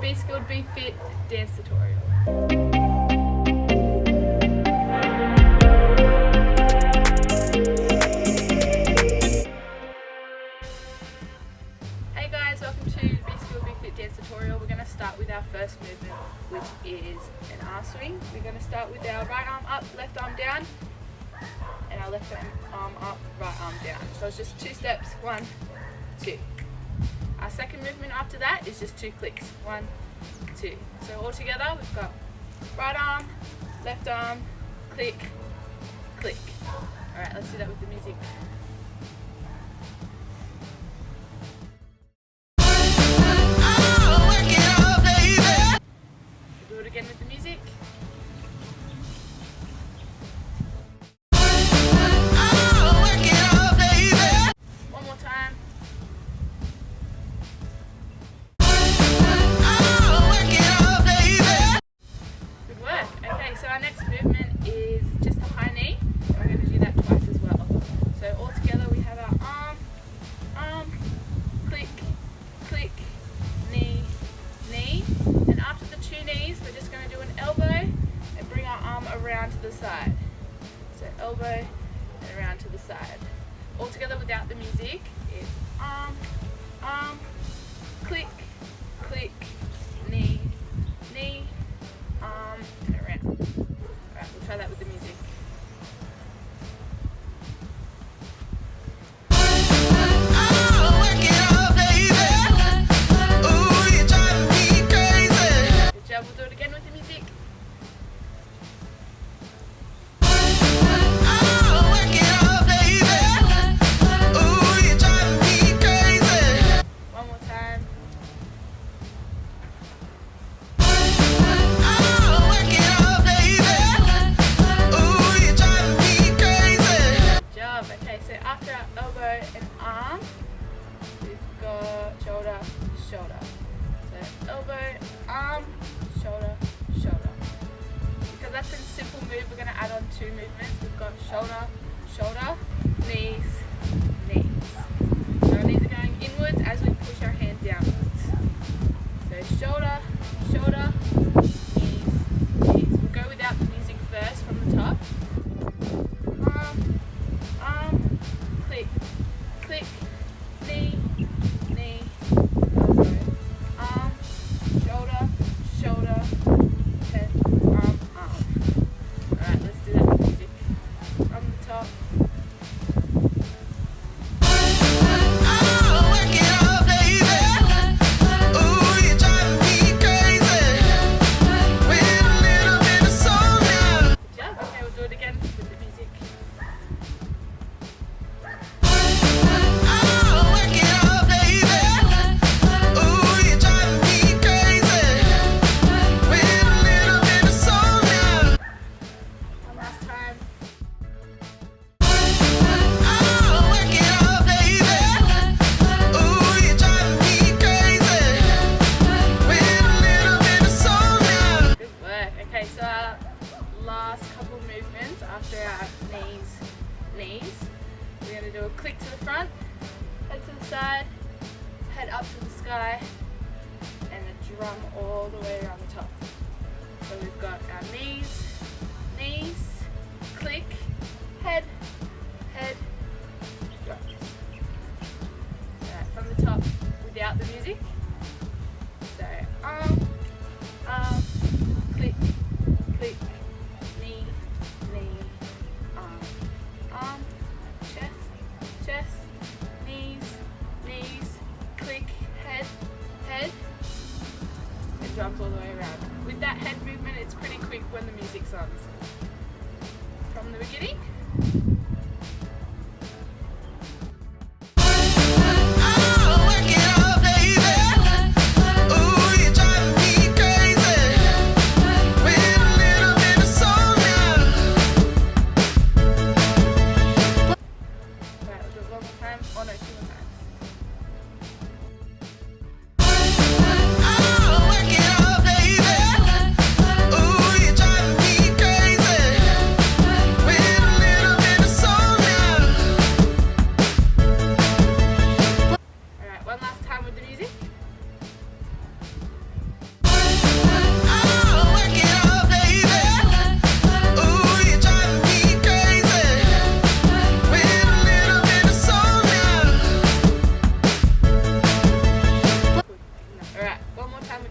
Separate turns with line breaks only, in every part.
Be Skilled, Be Fit dance tutorial. Hey guys, welcome to Be Skilled, Be Fit dance tutorial. We're going to start with our first movement, which is an arm swing. We're going to start with our right arm up, left arm down, and our left arm up, right arm down. So it's just 2 steps, 1, 2. Our second movement after that is just 2 clicks, 1, 2. So all together we've got right arm, left arm, click, click. Alright, let's do that with the music. Do it again with the music. One more time. Good work. Okay, so our next movement is just a high knee. We're going to do that twice as well. So all together we have our arm, click, click, knee, knee. And after the 2 knees, we're just going to do an elbow and bring our arm around to the side. So elbow and around to the side. All together without the music is arm, click, click, knee, knee, arm, and around. Alright, we'll try that with the music. Good job, we'll do it again with the music. One more time. Good job. Okay, so after our elbow and arm, we've got shoulder, shoulder. So elbow, arm, shoulder, shoulder. Because that's a simple move, we're going to add on 2 movements. We've got shoulder, shoulder, knees, knees. So our knees are going inwards as we push our hand downwards. So shoulder, shoulder, knees, knees. We'll go without the music first from the top. Arm, click, click, knee, knee, elbow, arm, shoulder, shoulder, head, arm, arm. Alright, let's do that with music. From the top. Good job. Okay, we'll do it again with the music. One last time. Good work. Okay, so our last couple movements after our knees, we're going to do a click to the front, head to the side, head up to the sky, and a drum all the way around the top. So we've got our knees, click, head, head, drum. Alright, from the top without the music. So arm, click, click, knee, knee, arm, chest, chest, knees, knees, click, head, head, and drums all the way around. With that head movement, it's pretty quick when the music's on. From the beginning.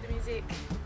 the music.